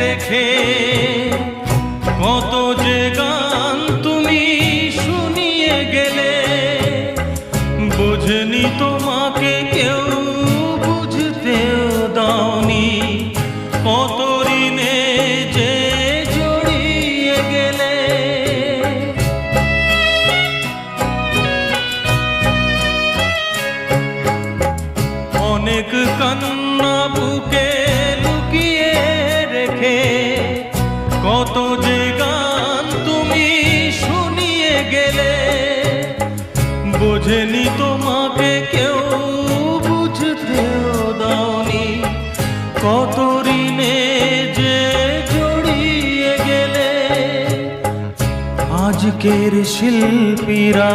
রেখে কত যে গান তুমি শুনিয়ে গেলে, বুঝনি তোমাকে কেউ বুঝতেও দাওনি, কত ঋণে যে জড়িয়ে গেলে। অনেক কান্না বুকে লুকিয়ে রেখে কত যে গান তুমি শুনিয়ে গেলে, বোঝেনি তোমাকে কেউ বুঝতেও দাওনি, কত ঋণে যে জড়িয়ে গেলে। আজকের শিল্পীরা